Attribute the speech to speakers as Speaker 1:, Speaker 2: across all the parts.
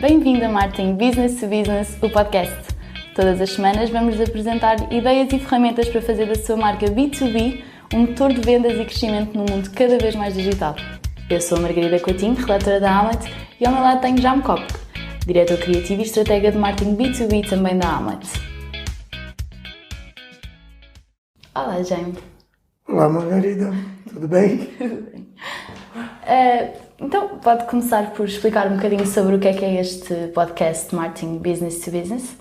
Speaker 1: Bem-vindo a Marketing Business to Business, o podcast. Todas as semanas vamos apresentar ideias e ferramentas para fazer da sua marca B2B um motor de vendas e crescimento num mundo cada vez mais digital. Eu sou a Margarida Coutinho, redatora da Hamlet, e ao meu lado tenho Jaime Kopk, diretor criativo e estratega de marketing B2B também da Hamlet. Olá, Jaime.
Speaker 2: Olá, Margarida. Tudo bem?
Speaker 1: Tudo bem. Então, pode começar por explicar um bocadinho sobre o que é este podcast Marketing Business to Business?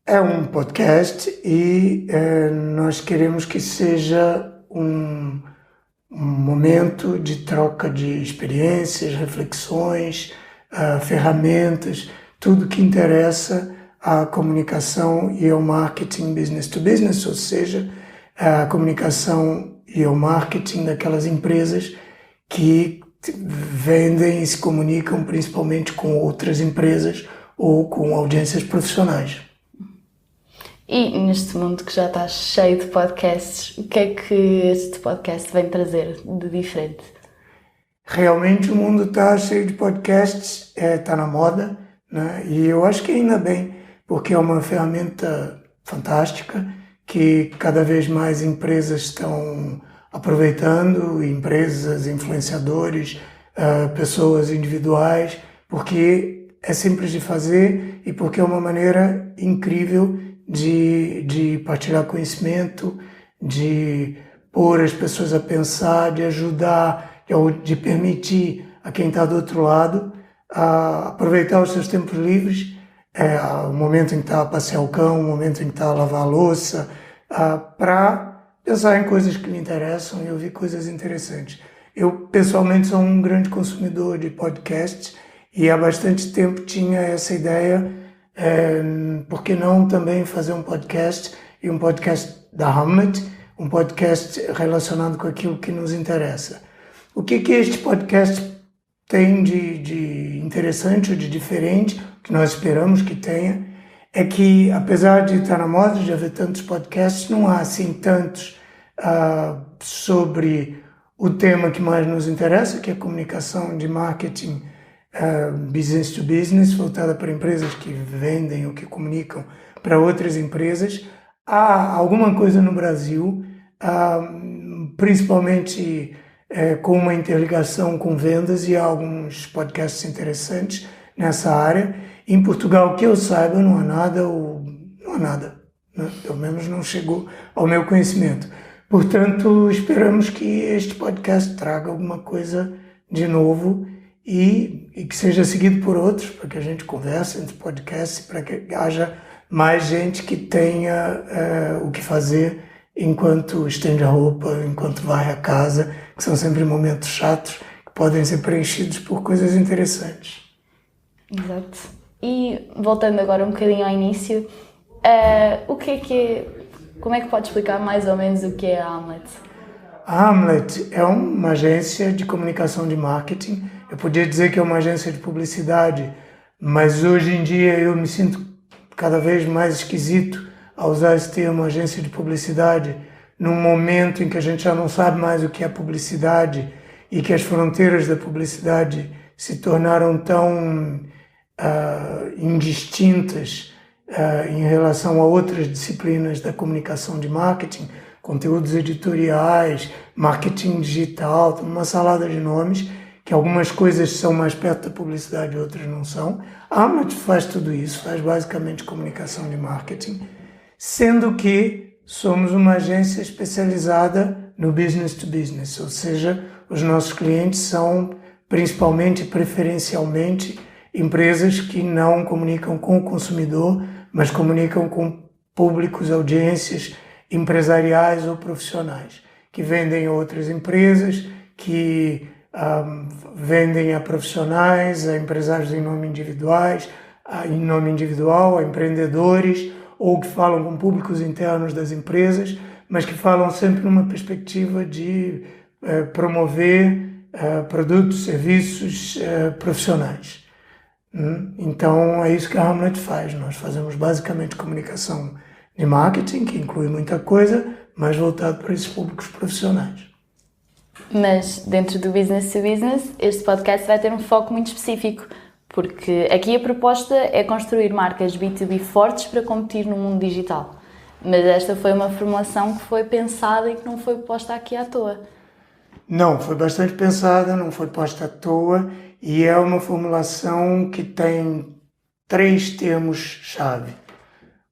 Speaker 2: É um podcast e nós queremos que seja um momento de troca de experiências, reflexões, ferramentas, tudo que interessa à comunicação e ao marketing business to business, ou seja, a comunicação e ao marketing daquelas empresas que vendem e se comunicam principalmente com outras empresas ou com audiências profissionais.
Speaker 1: E neste mundo que já está cheio de podcasts, o que é que este podcast vem trazer de diferente?
Speaker 2: Realmente o mundo está cheio de podcasts, está na moda, né? E eu acho que ainda bem, porque é uma ferramenta fantástica que cada vez mais empresas estão aproveitando, empresas, influenciadores, pessoas individuais, porque é simples de fazer e porque é uma maneira incrível de partilhar conhecimento, de pôr as pessoas a pensar, de ajudar, de permitir a quem está do outro lado a aproveitar os seus tempos livres, o momento em que está a passear o cão, o momento em que está a lavar a louça, para pensar em coisas que lhe interessam e ouvir coisas interessantes. Eu, pessoalmente, sou um grande consumidor de podcasts e há bastante tempo tinha essa ideia, por que não também fazer um podcast e um podcast da Hamlet, um podcast relacionado com aquilo que nos interessa. O que este podcast tem de interessante ou de diferente, que nós esperamos que tenha, é que, apesar de estar na moda, de haver tantos podcasts, não há assim tantos sobre o tema que mais nos interessa, que é a comunicação de marketing business to business, voltada para empresas que vendem ou que comunicam para outras empresas. Há alguma coisa no Brasil, principalmente com uma interligação com vendas, e há alguns podcasts interessantes nessa área. Em Portugal, que eu saiba, não há nada, né? Pelo menos não chegou ao meu conhecimento. Portanto, esperamos que este podcast traga alguma coisa de novo e que seja seguido por outros, para que a gente converse entre podcasts, para que haja mais gente que tenha o que fazer enquanto estende a roupa, enquanto varre a casa, que são sempre momentos chatos, que podem ser preenchidos por coisas interessantes.
Speaker 1: Exato. E voltando agora um bocadinho ao início, como é que pode explicar mais ou menos o que é a Hamlet?
Speaker 2: A Hamlet é uma agência de comunicação de marketing. Eu podia dizer que é uma agência de publicidade, mas hoje em dia eu me sinto cada vez mais esquisito ao usar esse termo, agência de publicidade, num momento em que a gente já não sabe mais o que é publicidade e que as fronteiras da publicidade se tornaram tão indistintas em relação a outras disciplinas da comunicação de marketing, conteúdos editoriais, marketing digital, uma salada de nomes, que algumas coisas são mais perto da publicidade e outras não são. A Hamlet faz tudo isso, faz basicamente comunicação de marketing, sendo que somos uma agência especializada no business to business, ou seja, os nossos clientes são principalmente, preferencialmente, empresas que não comunicam com o consumidor, mas comunicam com públicos, audiências empresariais ou profissionais, que vendem a outras empresas, que vendem a profissionais, a empresários em nome individual, a empreendedores, ou que falam com públicos internos das empresas, mas que falam sempre numa perspectiva de promover produtos, serviços profissionais. Então é isso que a Hamlet faz. Nós fazemos basicamente comunicação de marketing, que inclui muita coisa, mas voltado para esses públicos profissionais.
Speaker 1: Mas dentro do business to business, este podcast vai ter um foco muito específico, Porque aqui a proposta é construir marcas B2B fortes para competir no mundo digital. Mas esta foi uma formulação que foi pensada e que não foi posta aqui à toa.
Speaker 2: Não, foi bastante pensada, não foi posta à toa e é uma formulação que tem 3 termos-chave.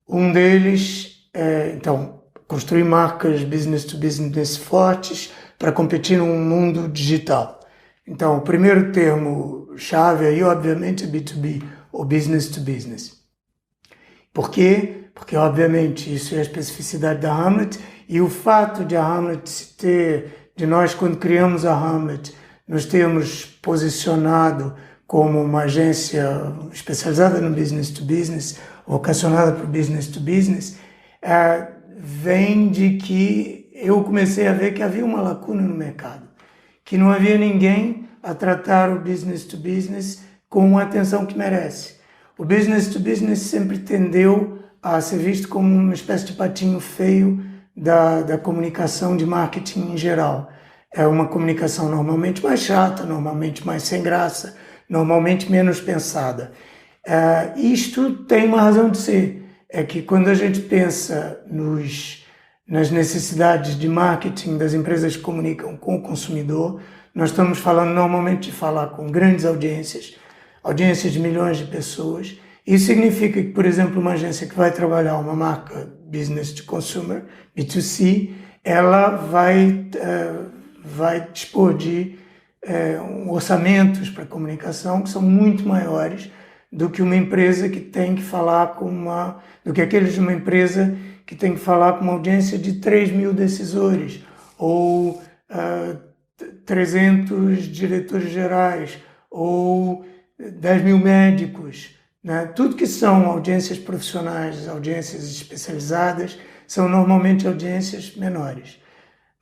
Speaker 2: Um deles é, então, construir marcas business to business fortes para competir num mundo digital. Então, o primeiro termo-chave aí, obviamente, é B2B, ou business to business. Por quê? Porque, obviamente, isso é a especificidade da Hamlet e o fato de a Hamlet de nós, quando criamos a Hamlet, nos termos posicionado como uma agência especializada no business to business, vocacionada para o business to business, vem de que eu comecei a ver que havia uma lacuna no mercado, que não havia ninguém a tratar o business to business com a atenção que merece. O business to business sempre tendeu a ser visto como uma espécie de patinho feio da comunicação de marketing em geral. É uma comunicação normalmente mais chata, normalmente mais sem graça, normalmente menos pensada. Isto tem uma razão de ser. É que quando a gente pensa nas necessidades de marketing das empresas que comunicam com o consumidor, nós estamos falando normalmente de falar com grandes audiências de milhões de pessoas. Isso significa que, por exemplo, uma agência que vai trabalhar uma marca business to consumer, B2C, ela vai dispor de orçamentos para comunicação que são muito maiores do que uma empresa que tem que falar do que aqueles de uma empresa que tem que falar com uma audiência de 3 mil decisores ou 300 diretores gerais ou 10 mil médicos, né? Tudo que são audiências profissionais, audiências especializadas, são normalmente audiências menores.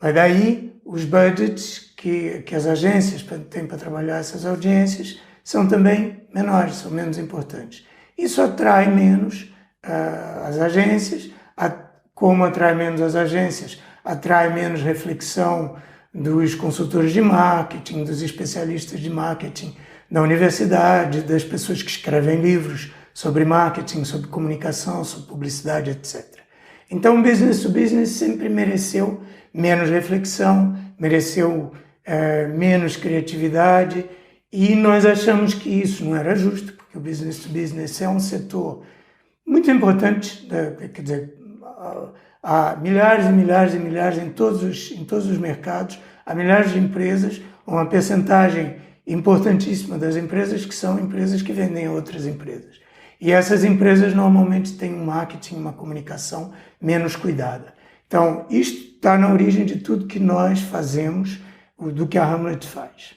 Speaker 2: Mas daí os budgets que as agências têm para trabalhar essas audiências são também menores, são menos importantes. Isso atrai menos as agências, como atrai menos as agências, atrai menos reflexão dos consultores de marketing, dos especialistas de marketing da universidade, das pessoas que escrevem livros sobre marketing, sobre comunicação, sobre publicidade, etc. Então, o business to business sempre mereceu menos reflexão, mereceu menos criatividade e nós achamos que isso não era justo, porque o business to business é um setor muito importante, quer dizer, há milhares e milhares e milhares em todos os mercados, há milhares de empresas, uma percentagem importantíssima das empresas que são empresas que vendem a outras empresas. E essas empresas normalmente têm um marketing, uma comunicação menos cuidada. Então, isto está na origem de tudo que nós fazemos, do que a Hamlet faz.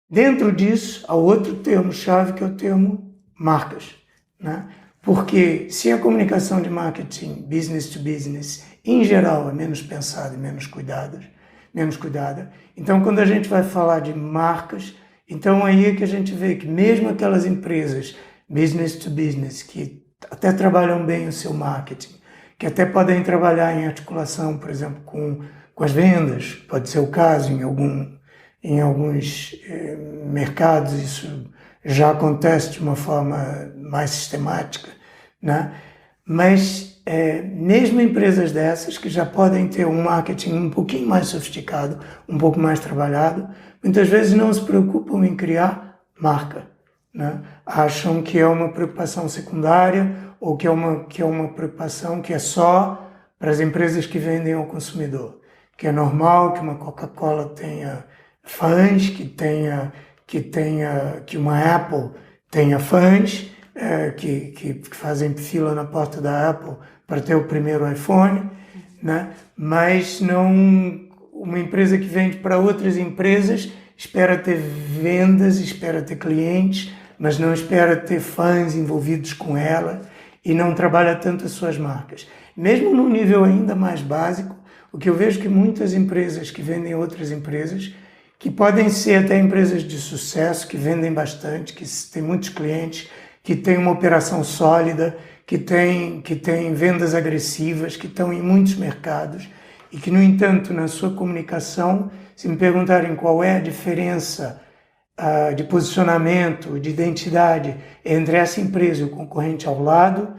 Speaker 2: Dentro disso, há outro termo-chave que é o termo marcas, né? Porque se a comunicação de marketing business to business, em geral, é menos pensada e menos cuidada, então quando a gente vai falar de marcas, então aí é que a gente vê que mesmo aquelas empresas business to business, que até trabalham bem o seu marketing, que até podem trabalhar em articulação, por exemplo, com as vendas, pode ser o caso em alguns mercados, isso já acontece de uma forma mais sistemática, né? Mas mesmo empresas dessas, que já podem ter um marketing um pouquinho mais sofisticado, um pouco mais trabalhado, muitas vezes não se preocupam em criar marca, né? Acham que é uma preocupação secundária ou que é uma preocupação que é só para as empresas que vendem ao consumidor, que é normal que uma Coca-Cola tenha fãs, que uma Apple tenha fãs, que fazem fila na porta da Apple para ter o primeiro iPhone, né? Mas não uma empresa que vende para outras empresas espera ter vendas, espera ter clientes, mas não espera ter fãs envolvidos com ela e não trabalha tanto as suas marcas. Mesmo num nível ainda mais básico, o que eu vejo que muitas empresas que vendem a outras empresas, que podem ser até empresas de sucesso, que vendem bastante, que têm muitos clientes, que têm uma operação sólida, que têm vendas agressivas, que estão em muitos mercados e que, no entanto, na sua comunicação, se me perguntarem qual é a diferença de posicionamento, de identidade entre essa empresa e o concorrente ao lado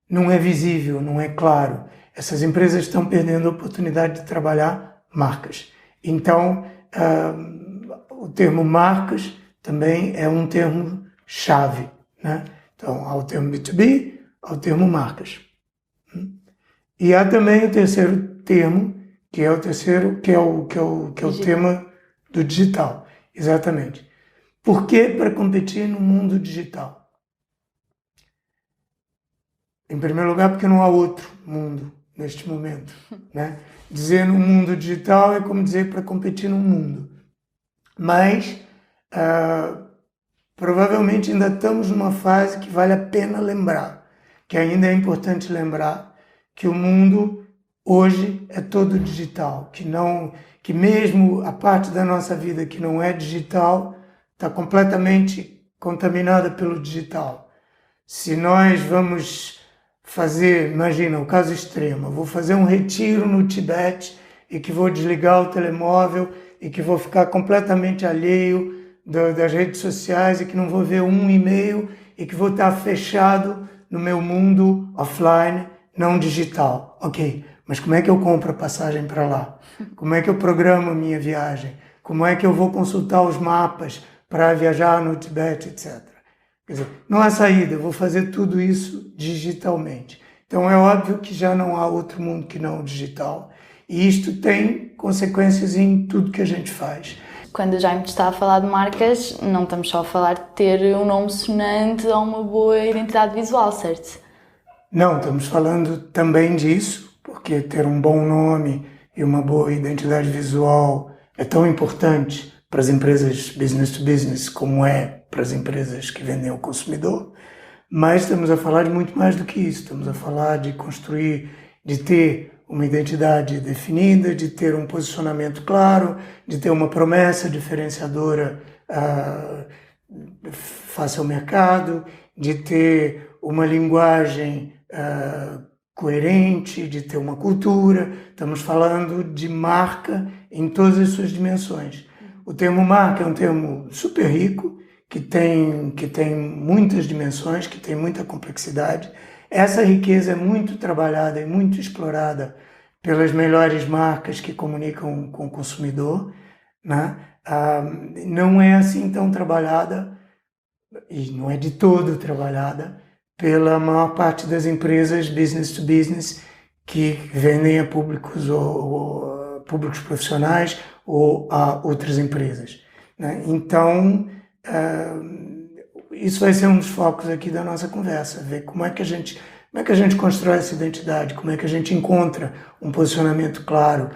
Speaker 2: não é visível, não é claro. Essas empresas estão perdendo a oportunidade de trabalhar marcas. Então, o termo marcas também é um termo chave, né? Então, há o termo B2B, há o termo marcas. E há também o terceiro termo, que é o tema do digital. Exatamente. Por que para competir no mundo digital? Em primeiro lugar, porque não há outro mundo neste momento, né? Dizer no mundo digital é como dizer para competir no mundo. Mas provavelmente ainda estamos numa fase que vale a pena lembrar, que ainda é importante lembrar que o mundo hoje é todo digital, que mesmo a parte da nossa vida que não é digital está completamente contaminada pelo digital. Se nós vamos fazer, imagina, o caso extremo, eu vou fazer um retiro no Tibete e que vou desligar o telemóvel e que vou ficar completamente alheio das redes sociais e que não vou ver um e-mail e que vou estar fechado no meu mundo offline, não digital. Ok, mas como é que eu compro a passagem para lá? Como é que eu programo a minha viagem? Como é que eu vou consultar os mapas para viajar no Tibete, etc. Quer dizer, não há saída, eu vou fazer tudo isso digitalmente. Então é óbvio que já não há outro mundo que não o digital. E isto tem consequências em tudo que a gente faz.
Speaker 1: Quando o Jaime está a falar de marcas, não estamos só a falar de ter um nome sonante ou uma boa identidade visual, certo?
Speaker 2: Não, estamos falando também disso, porque ter um bom nome e uma boa identidade visual é tão importante para as empresas business to business como é para as empresas que vendem ao consumidor, mas estamos a falar de muito mais do que isso. Estamos a falar de construir, de ter uma identidade definida, de ter um posicionamento claro, de ter uma promessa diferenciadora face ao mercado, de ter uma linguagem coerente, de ter uma cultura. Estamos falando de marca em todas as suas dimensões. O termo marca é um termo super rico, que tem muitas dimensões, que tem muita complexidade. Essa riqueza é muito trabalhada e muito explorada pelas melhores marcas que comunicam com o consumidor, né? Não é assim tão trabalhada, e não é de todo trabalhada, pela maior parte das empresas business to business que vendem a públicos ou públicos profissionais ou a outras empresas, né? Então, isso vai ser um dos focos aqui da nossa conversa, ver como é que a gente constrói essa identidade, como é que a gente encontra um posicionamento claro,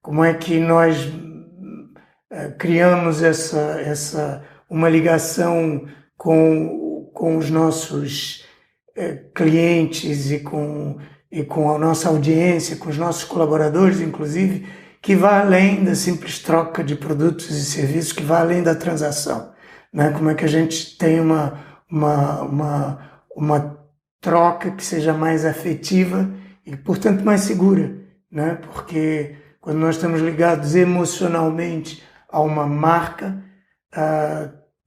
Speaker 2: como é que nós criamos uma ligação com os nossos clientes e com a nossa audiência, com os nossos colaboradores, inclusive, que vai além da simples troca de produtos e serviços, que vai além da transação, né? Como é que a gente tem uma troca que seja mais afetiva e, portanto, mais segura, né? Porque quando nós estamos ligados emocionalmente a uma marca,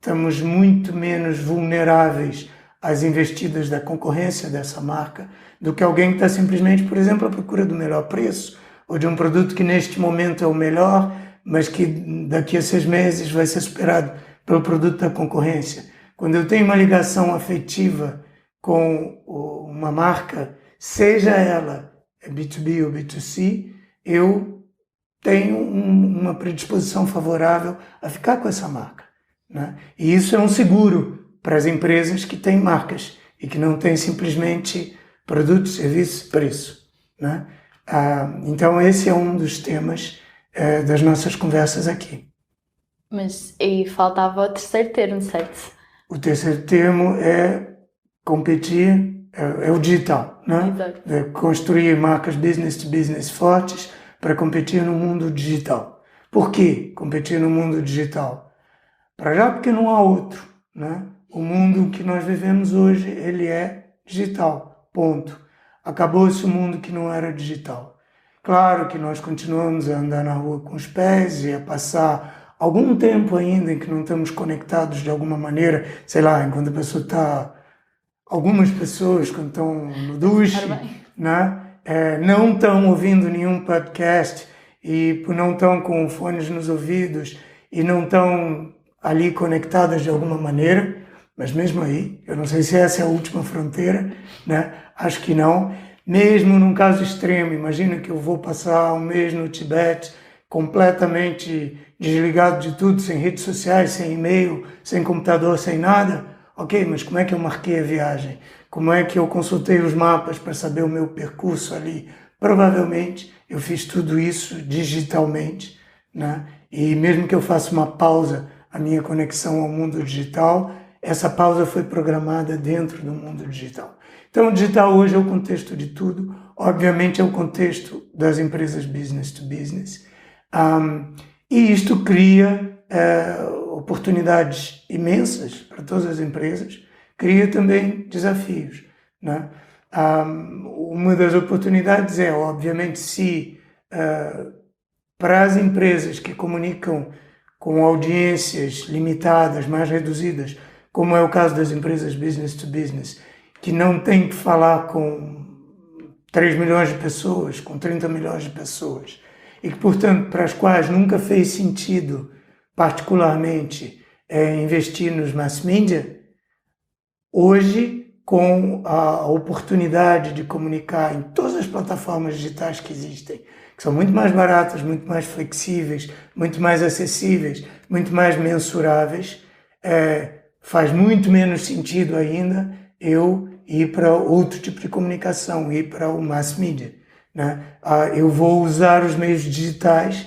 Speaker 2: estamos muito menos vulneráveis às investidas da concorrência dessa marca do que alguém que está simplesmente, por exemplo, à procura do melhor preço ou de um produto que neste momento é o melhor, mas que daqui a 6 meses vai ser superado pelo produto da concorrência. Quando eu tenho uma ligação afetiva com uma marca, seja ela B2B ou B2C, eu tenho uma predisposição favorável a ficar com essa marca, né? E isso é um seguro para as empresas que têm marcas e que não têm simplesmente produto, serviço, preço, né? Então esse é um dos temas das nossas conversas aqui.
Speaker 1: Mas aí faltava o terceiro termo, certo?
Speaker 2: O terceiro termo é competir, é o digital, né?
Speaker 1: Exato.
Speaker 2: É construir marcas business to business fortes para competir no mundo digital. Por que competir no mundo digital? Para já porque não há outro, né? O mundo que nós vivemos hoje, ele é digital, ponto. Acabou-se o mundo que não era digital. Claro que nós continuamos a andar na rua com os pés e a passar algum tempo ainda em que não estamos conectados de alguma maneira, sei lá, enquanto a pessoa está... Algumas pessoas, quando estão no duche, né, não estão ouvindo nenhum podcast e não estão com fones nos ouvidos e não estão ali conectadas de alguma maneira, mas mesmo aí, eu não sei se essa é a última fronteira, né? Acho que não. Mesmo num caso extremo, imagina que eu vou passar um mês no Tibete completamente desligado de tudo, sem redes sociais, sem e-mail, sem computador, sem nada. Ok, mas como é que eu marquei a viagem? Como é que eu consultei os mapas para saber o meu percurso ali? Provavelmente eu fiz tudo isso digitalmente, né? E mesmo que eu faça uma pausa, a minha conexão ao mundo digital, essa pausa foi programada dentro do mundo digital. Então, o digital hoje é o contexto de tudo. Obviamente, é o contexto das empresas business to business. E isto cria oportunidades imensas para todas as empresas, cria também desafios, né? Uma das oportunidades é, obviamente, se para as empresas que comunicam com audiências limitadas, mais reduzidas, como é o caso das empresas business to business, que não têm que falar com 3 milhões de pessoas, com 30 milhões de pessoas, e que, portanto, para as quais nunca fez sentido, particularmente, investir nos mass media, hoje, com a oportunidade de comunicar em todas as plataformas digitais que existem, que são muito mais baratas, muito mais flexíveis, muito mais acessíveis, muito mais mensuráveis, faz muito menos sentido ainda eu ir para outro tipo de comunicação, ir para o mass media, né? Eu vou usar os meios digitais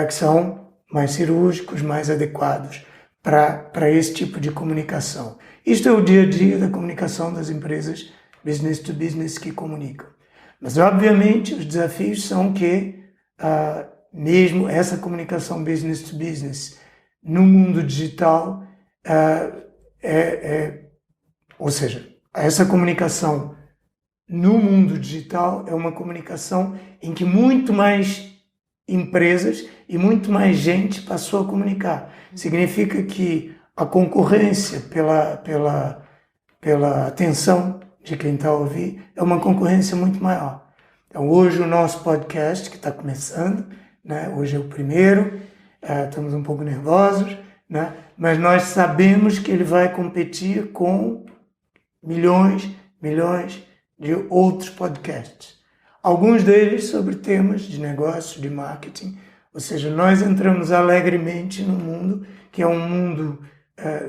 Speaker 2: que são mais cirúrgicos, mais adequados para esse tipo de comunicação. Isto é o dia a dia da comunicação das empresas business to business que comunicam. Mas, obviamente, os desafios são que mesmo essa comunicação business to business no mundo digital, ou seja, essa comunicação no mundo digital é uma comunicação em que muito mais empresas e muito mais gente passou a comunicar. Significa que a concorrência pela atenção de quem está a ouvir é uma concorrência muito maior. Então, hoje o nosso podcast, que está começando, né? Hoje é o primeiro, estamos um pouco nervosos, né? Mas nós sabemos que ele vai competir com milhões de outros podcasts. Alguns deles sobre temas de negócio, de marketing. Ou seja, nós entramos alegremente num mundo que é um mundo...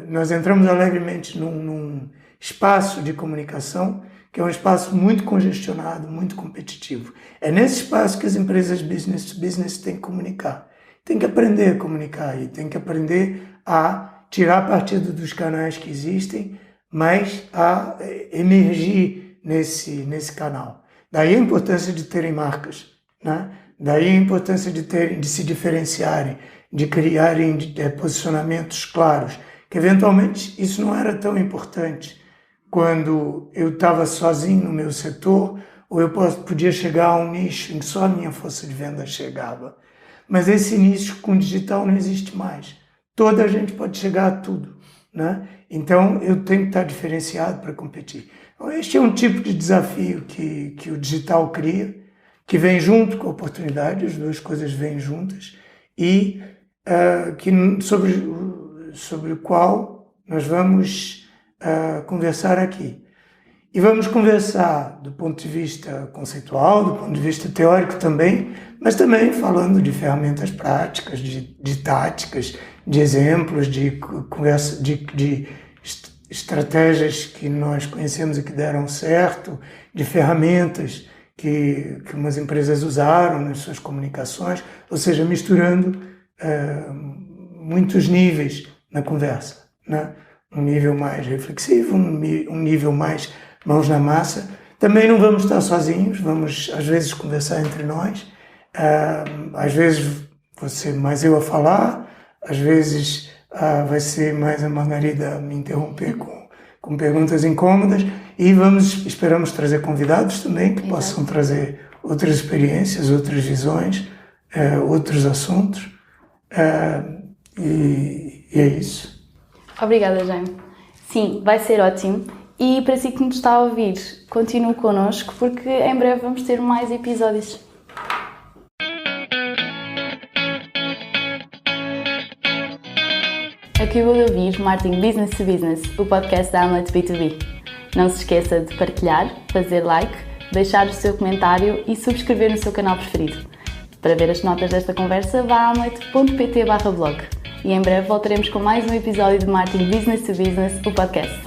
Speaker 2: nós entramos alegremente num espaço de comunicação que é um espaço muito congestionado, muito competitivo. É nesse espaço que as empresas business to business têm que comunicar. Tem que aprender a comunicar e tem que aprender a tirar partido dos canais que existem, mas a emergir nesse canal. Daí a importância de terem marcas, né? Daí a importância de se diferenciarem, de criarem posicionamentos claros, que eventualmente isso não era tão importante quando eu estava sozinho no meu setor, ou eu podia chegar a um nicho em que só a minha força de venda chegava. Mas esse nicho com digital não existe mais. Toda a gente pode chegar a tudo, né? Então eu tenho que estar diferenciado para competir. Então, este é um tipo de desafio que o digital cria, que vem junto com a oportunidade, as duas coisas vêm juntas, e sobre o qual nós vamos conversar aqui. E vamos conversar do ponto de vista conceitual, do ponto de vista teórico também, mas também falando de ferramentas práticas, de táticas, de exemplos, de estratégias que nós conhecemos e que deram certo, de ferramentas que umas empresas usaram nas suas comunicações, ou seja, misturando muitos níveis na conversa, né? Um nível mais reflexivo, um nível mais mãos na massa. Também não vamos estar sozinhos, vamos às vezes conversar entre nós, às vezes vou ser mais eu a falar, às vezes vai ser mais a Margarida a me interromper com perguntas incômodas, e esperamos trazer convidados também que possam trazer outras experiências, outras visões, outros assuntos. E é isso.
Speaker 1: Obrigada, Jaime. Sim, vai ser ótimo. E para si que nos está a ouvir, continue connosco porque em breve vamos ter mais episódios. Acabou de ouvir Marketing Business to Business, o podcast da Hamlet B2B. Não se esqueça de partilhar, fazer like, deixar o seu comentário e subscrever no seu canal preferido. Para ver as notas desta conversa, vá a hamlet.pt/blog. E em breve voltaremos com mais um episódio de Marketing Business to Business, o podcast.